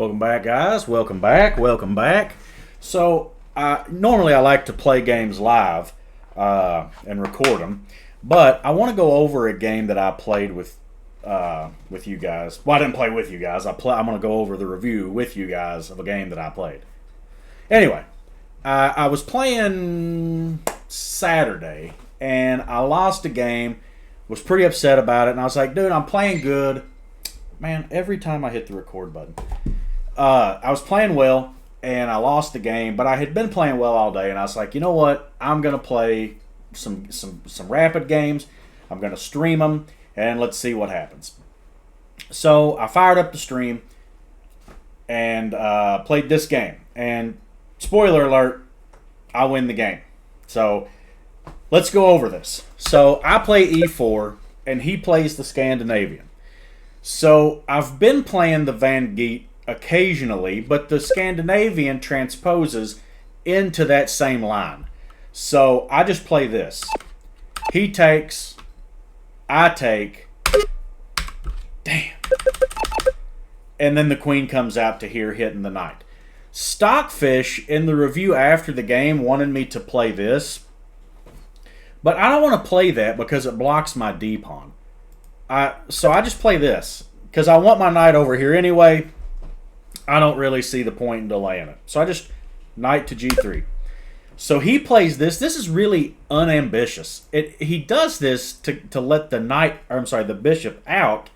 Welcome back, guys. Welcome back. Welcome back. So, normally I like to play games live and record them, but I want to go over a game that I played with you guys. Well, I didn't play with you guys. I'm going to go over the review with you guys of a game that I played. Anyway, I was playing Saturday, and I lost a game. Was pretty upset about it, and I was like, dude, I'm playing good. Man, every time I hit the record button. I was playing well, and I lost the game, but I had been playing well all day, and I was like, you know what? I'm going to play some rapid games. I'm going to stream them, and let's see what happens. So I fired up the stream and played this game. And spoiler alert, I win the game. So let's go over this. So I play E4, and he plays the Scandinavian. So I've been playing the Van Geet occasionally, but the Scandinavian transposes into that same line. So I just play this. He takes, I take, damn. And then the queen comes out to here hitting the knight. Stockfish in the review after the game wanted me to play this, but I don't want to play that because it blocks my D-pawn. So I just play this because I want my knight over here anyway. I don't really see the point in delaying it. So I just knight to G3. So he plays this. This is really unambitious. He does this to let the bishop out.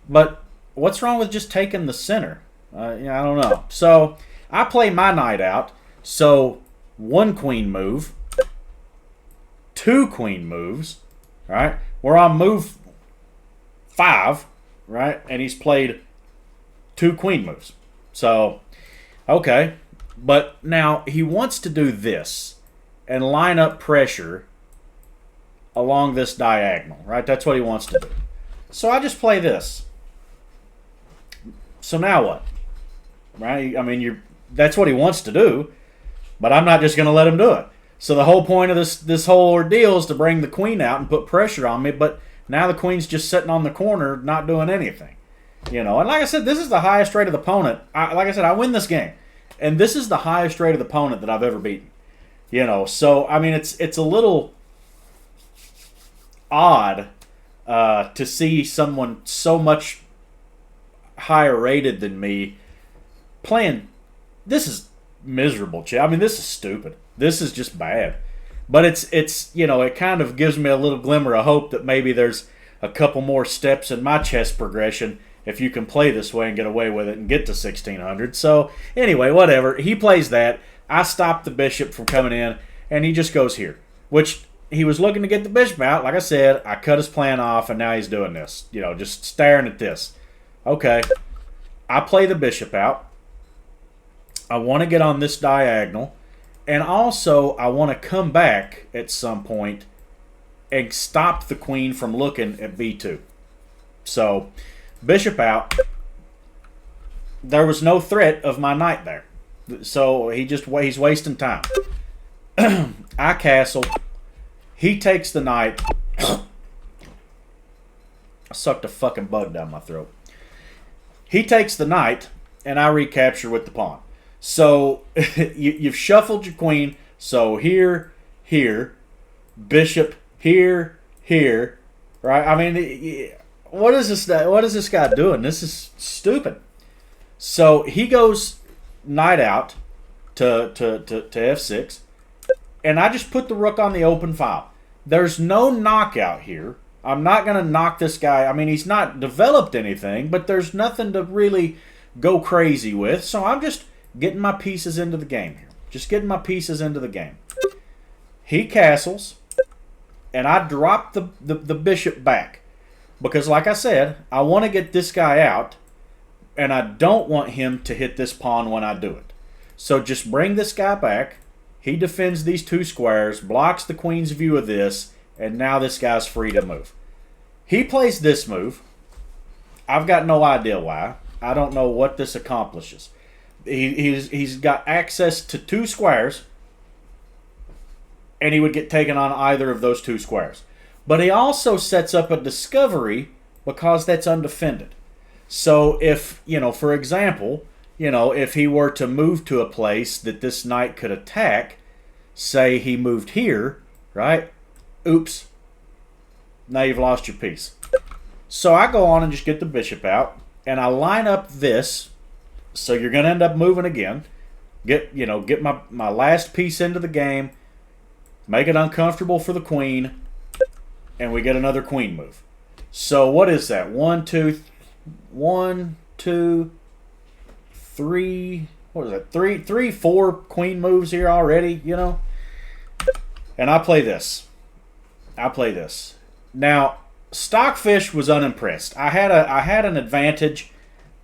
But what's wrong with just taking the center? I don't know. So I play my knight out. So one queen move, two queen moves, right? We're on move 5, right? And he's played 2 queen moves. So, okay. But now he wants to do this and line up pressure along this diagonal, right? That's what he wants to do. So I just play this. So now what? Right? I mean, that's what he wants to do, but I'm not just going to let him do it. So the whole point of this whole ordeal is to bring the queen out and put pressure on me, but now the queen's just sitting on the corner not doing anything. And like I said, this is the highest rated opponent. Like I said, I win this game. And this is the highest rated opponent that I've ever beaten. So, I mean, it's a little odd to see someone so much higher rated than me playing. This is miserable, I mean, this is stupid. This is just bad. But it's it kind of gives me a little glimmer of hope that maybe there's a couple more steps in my chess progression if you can play this way and get away with it and get to 1600. So anyway, whatever. He plays that. I stop the bishop from coming in, and he just goes here, which he was looking to get the bishop out. Like I said, I cut his plan off, and now he's doing this, just staring at this. Okay, I play the bishop out. I want to get on this diagonal. And also, I want to come back at some point and stop the queen from looking at B2. So, bishop out. There was no threat of my knight there. So, he's wasting time. I castle. He takes the knight. I sucked a fucking bug down my throat. He takes the knight, and I recapture with the pawn. So, you've shuffled your queen. So, here, bishop, here, right? I mean, what is this guy doing? This is stupid. So, he goes knight out to F6. And I just put the rook on the open file. There's no knockout here. I'm not going to knock this guy. I mean, he's not developed anything, but there's nothing to really go crazy with. So, I'm just getting my pieces into the game here. Just getting my pieces into the game. He castles, and I drop the bishop back. Because like I said, I want to get this guy out, and I don't want him to hit this pawn when I do it. So just bring this guy back. He defends these 2 squares, blocks the queen's view of this, and now this guy's free to move. He plays this move. I've got no idea why. I don't know what this accomplishes. He's got access to 2 squares, and he would get taken on either of those 2 squares. But he also sets up a discovery because that's undefended. So if, for example, if he were to move to a place that this knight could attack, say he moved here, right? Oops. Now you've lost your piece. So I go on and just get the bishop out, and I line up this. So you're going to end up moving again. Get my last piece into the game, make it uncomfortable for the queen, and we get another queen move. So what is that? 1, 2, 3. What is that? 3, 4 queen moves here already. And I play this. Now, Stockfish was unimpressed. I had an advantage.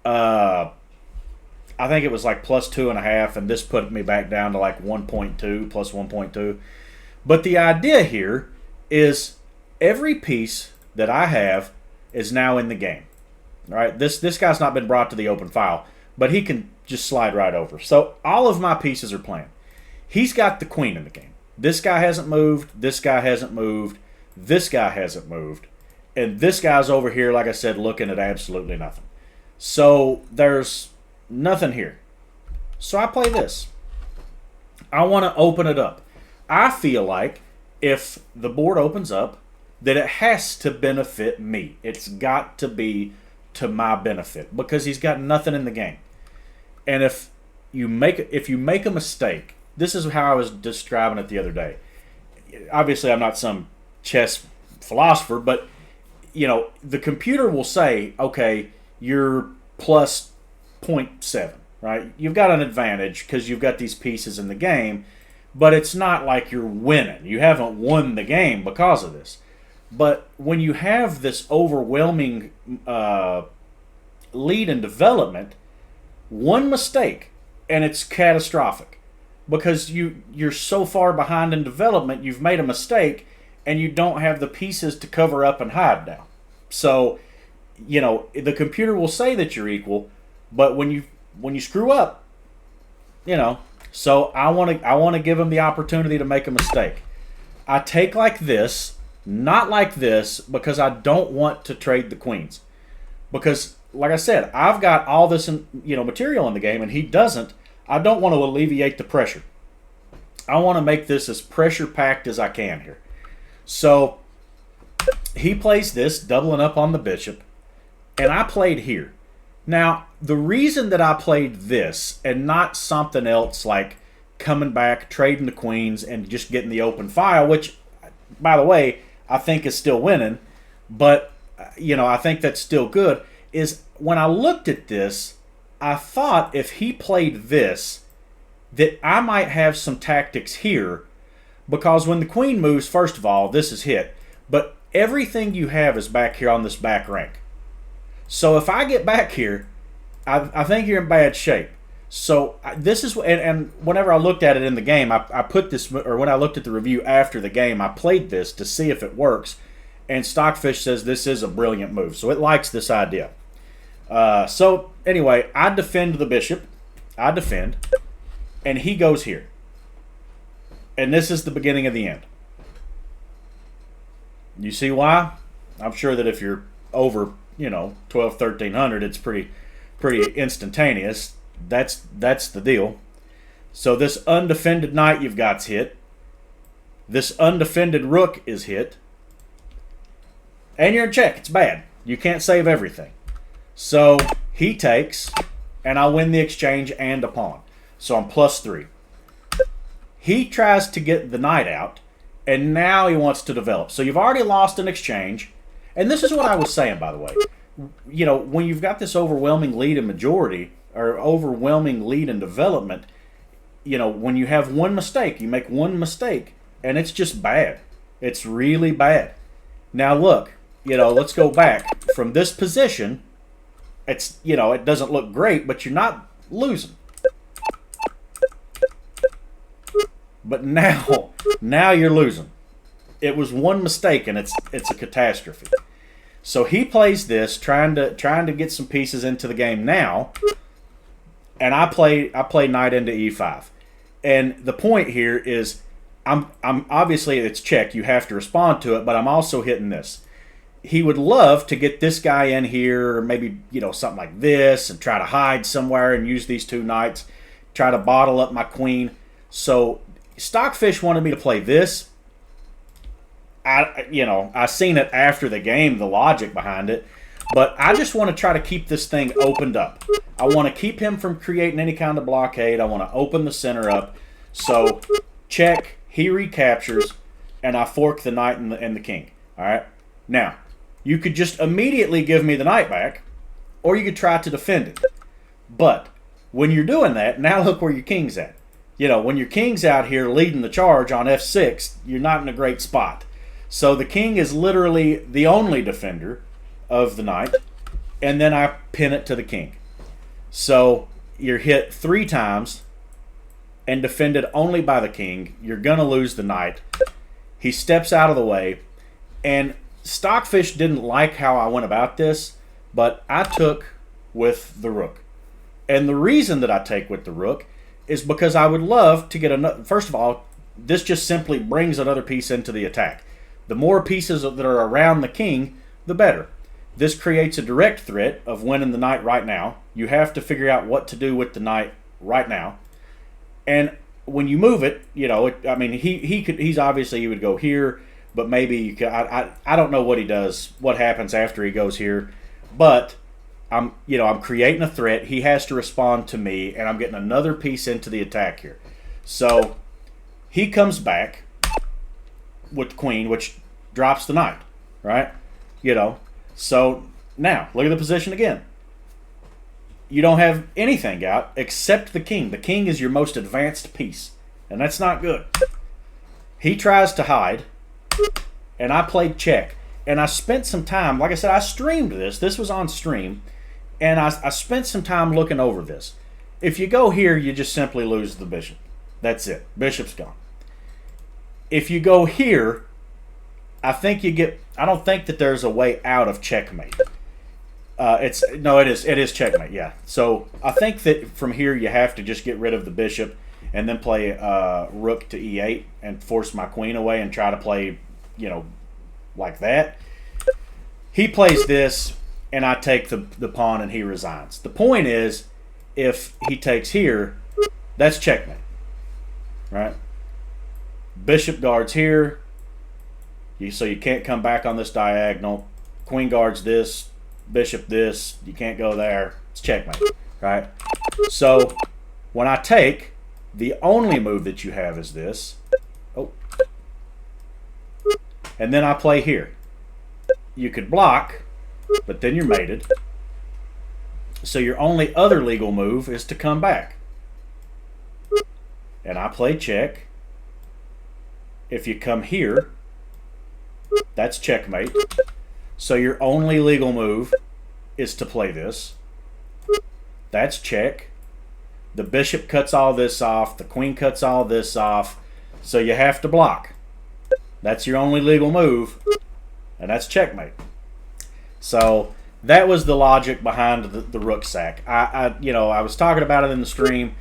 I think it was like plus 2.5, and this put me back down to like 1.2, plus 1.2. But the idea here is every piece that I have is now in the game. All right, this guy's not been brought to the open file, but he can just slide right over. So all of my pieces are playing. He's got the queen in the game. This guy hasn't moved. This guy hasn't moved. This guy hasn't moved. And this guy's over here, like I said, looking at absolutely nothing. So there's nothing here. So I play this. I want to open it up. I feel like if the board opens up, that it has to benefit me. It's got to be to my benefit because he's got nothing in the game. And if you make a mistake, this is how I was describing it the other day. Obviously, I'm not some chess philosopher, but the computer will say, okay, you're plus 0.7, right? You've got an advantage because you've got these pieces in the game, but it's not like you're winning. You haven't won the game because of this. But when you have this overwhelming lead in development, one mistake and it's catastrophic because you're so far behind in development, you've made a mistake and you don't have the pieces to cover up and hide now. So, the computer will say that you're equal, but when you screw up, so I want to give him the opportunity to make a mistake. I take like this, not like this, because I don't want to trade the queens. Because, like I said, I've got all this material in the game, and he doesn't. I don't want to alleviate the pressure. I want to make this as pressure-packed as I can here. So he plays this, doubling up on the bishop, and I played here. Now, the reason that I played this and not something else like coming back, trading the queens, and just getting the open file, which, by the way, I think is still winning, but, I think that's still good, is when I looked at this, I thought if he played this, that I might have some tactics here, because when the queen moves, first of all, this is hit, but everything you have is back here on this back rank. So if I get back here, I think you're in bad shape. So this is, and whenever I looked at it in the game, I put this, or when I looked at the review after the game, I played this to see if it works, and Stockfish says this is a brilliant move. So it likes this idea. So anyway, I defend the bishop. I defend, and he goes here. And this is the beginning of the end. You see why? I'm sure that if you're over, 12, 1300, it's pretty instantaneous. That's the deal. So this undefended knight you've got's hit. This undefended rook is hit. And you're in check. It's bad. You can't save everything. So he takes, and I win the exchange and a pawn. So I'm +3. He tries to get the knight out, and now he wants to develop. So you've already lost an exchange. And this is what I was saying, by the way. When you've got this overwhelming lead in majority, or overwhelming lead in development, when you have one mistake, you make one mistake, and it's just bad. It's really bad. Now look, let's go back. From this position, it's, it doesn't look great, but you're not losing. But now you're losing. It was one mistake, and it's a catastrophe. So he plays this, trying to get some pieces into the game now, and I play knight into e5. And the point here is, I'm obviously it's check. You have to respond to it, but I'm also hitting this. he would love to get this guy in here, or maybe, something like this, and try to hide somewhere and use these 2 knights, try to bottle up my queen. So Stockfish wanted me to play this. I seen it after the game, the logic behind it, but I just want to try to keep this thing opened up. I want to keep him from creating any kind of blockade. I want to open the center up. So check, he recaptures, and I fork the knight and the king. All right. Now, you could just immediately give me the knight back, or you could try to defend it. But when you're doing that, now look where your king's at. When your king's out here leading the charge on f6, you're not in a great spot. So the king is literally the only defender of the knight, and then I pin it to the king. So you're hit 3 times and defended only by the king. You're going to lose the knight. He steps out of the way, and Stockfish didn't like how I went about this, but I took with the rook. And the reason that I take with the rook is because I would love to get another. First of all, this just simply brings another piece into the attack. The more pieces that are around the king, the better. This creates a direct threat of winning the knight right now. You have to figure out what to do with the knight right now. And when you move it, he's obviously, he would go here, but maybe you could, I don't know what he does, what happens after he goes here, but I'm creating a threat. He has to respond to me, and I'm getting another piece into the attack here. So he comes back with the queen, which drops the knight, right? So now look at the position again. You don't have anything out except the king. The king is your most advanced piece, and that's not good. He tries to hide, and I played check. And I spent some time, like I said, I streamed this. This was on stream, and I spent some time looking over this. If you go here, you just simply lose the bishop. That's it. Bishop's gone. If you go here, I don't think that there's a way out of checkmate. It is checkmate, yeah. So I think that from here you have to just get rid of the bishop and then play rook to e8 and force my queen away and try to play, like that. He plays this, and I take the pawn, and he resigns. The point is, if he takes here, that's checkmate, right? Bishop guards here, so you can't come back on this diagonal. Queen guards this, bishop this, you can't go there. It's checkmate, right? So when I take, the only move that you have is this. Oh. And then I play here. You could block, but then you're mated. So your only other legal move is to come back. And I play check. If you come here, that's checkmate. So your only legal move is to play this. That's check. The bishop cuts all this off. The queen cuts all this off. So you have to block. That's your only legal move. And that's checkmate. So that was the logic behind the rook sack. I was talking about it in the stream.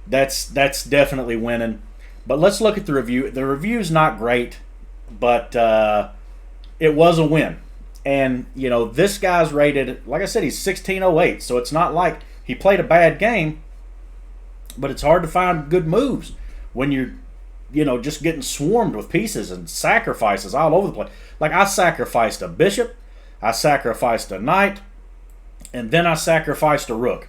That's definitely winning. But let's look at the review. The review's not great, but it was a win. And, this guy's rated, like I said, he's 1608. So it's not like he played a bad game, but it's hard to find good moves when you're, just getting swarmed with pieces and sacrifices all over the place. Like, I sacrificed a bishop, I sacrificed a knight, and then I sacrificed a rook.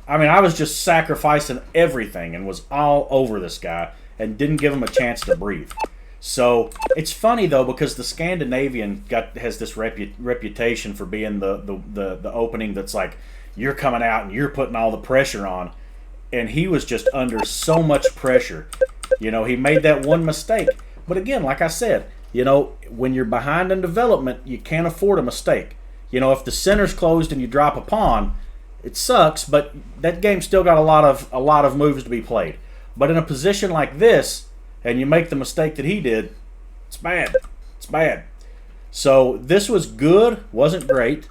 I mean, I was just sacrificing everything and was all over this guy and didn't give him a chance to breathe. So it's funny though, because the Scandinavian has this reputation for being the opening that's like, you're coming out and you're putting all the pressure on, and he was just under so much pressure. He made that one mistake. But again, like I said, when you're behind in development, you can't afford a mistake. If the center's closed and you drop a pawn, it sucks, but that game's still got a lot of moves to be played. But in a position like this, and you make the mistake that he did, it's bad. It's bad. So this was good, wasn't great.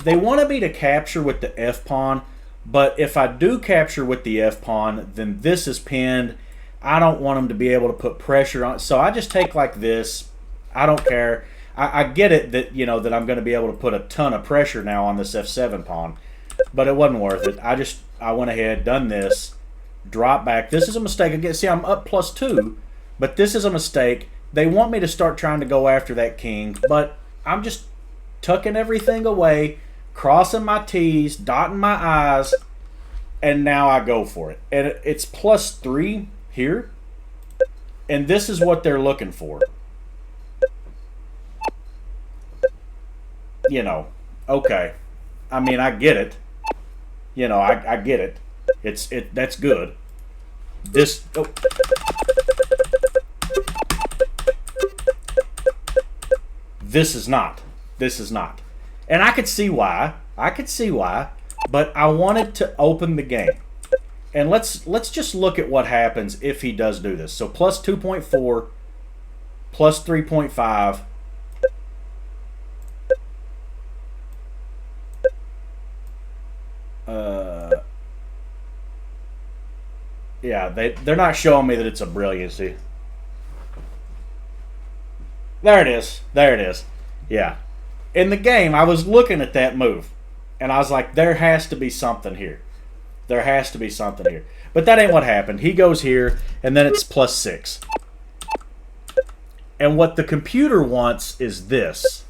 They wanted me to capture with the f-pawn, but if I do capture with the f-pawn, then this is pinned. I don't want them to be able to put pressure on it. So I just take like this. I don't care. I get it that, you know, that I'm going to be able to put a ton of pressure now on this f7 pawn, but it wasn't worth it. I went ahead, done this, drop back. This is a mistake. Again, see, I'm up +2, but this is a mistake. They want me to start trying to go after that king, but I'm just tucking everything away, crossing my T's, dotting my I's, and now I go for it. And it's +3 here, and this is what they're looking for. You know, okay. I mean, I get it. You know, I get it. That's good. This This is not. This is not. And I could see why. But I wanted to open the game. And let's just look at what happens if he does do this. So +2.4, +3.5. Yeah, they're not showing me that it's a brilliancy. There it is. There it is. Yeah. In the game, I was looking at that move, and I was like, there has to be something here. There has to be something here. But that ain't what happened. He goes here, and then it's +6. And what the computer wants is this.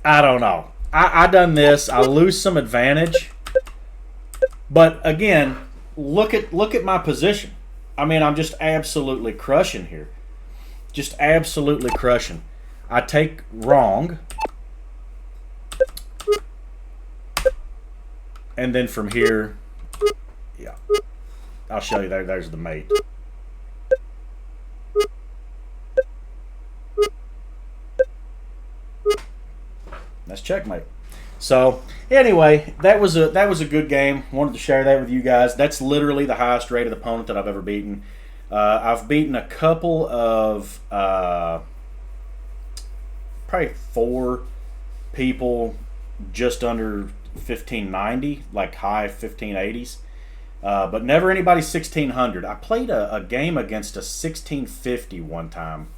I don't know. I done this. I lose some advantage. But again, look at my position. I mean, I'm just absolutely crushing here. Just absolutely crushing. I take wrong. And then from here, yeah. I'll show you there. There's the mate. That's checkmate. So anyway, that was a good game. Wanted to share that with you guys. That's literally the highest rated opponent that I've ever beaten. I've beaten a couple of probably 4 people just under 1590, like high 1580s, but never anybody 1600. I played a game against a 1650 one time,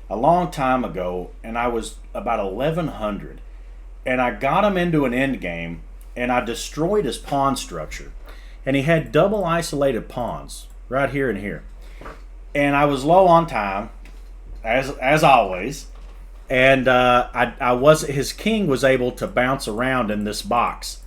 a long time ago, and I was about 1100. And I got him into an end game, and I destroyed his pawn structure. And he had double isolated pawns right here and here. And I was low on time, as always. And his king was able to bounce around in this box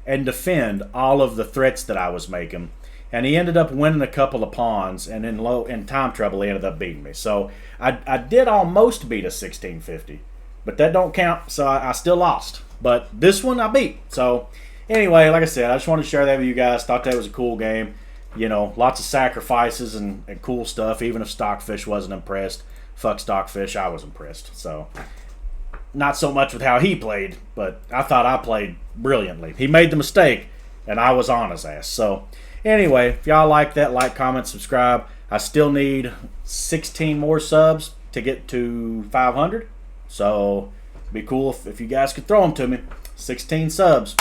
and defend all of the threats that I was making. And he ended up winning a couple of pawns, and in time trouble, he ended up beating me. So I did almost beat a 1650. But that don't count, so I still lost. But this one I beat. So anyway, like I said, I just wanted to share that with you guys. Thought that was a cool game. You know, lots of sacrifices and cool stuff. Even if Stockfish wasn't impressed. Fuck Stockfish, I was impressed. So not so much with how he played, but I thought I played brilliantly. He made the mistake, and I was on his ass. So anyway, if y'all like that, like, comment, subscribe. I still need 16 more subs to get to 500. So, it'd be cool if you guys could throw them to me. 16 subs.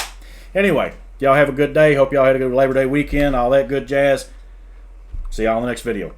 Anyway, y'all have a good day. Hope y'all had a good Labor Day weekend. All that good jazz. See y'all in the next video.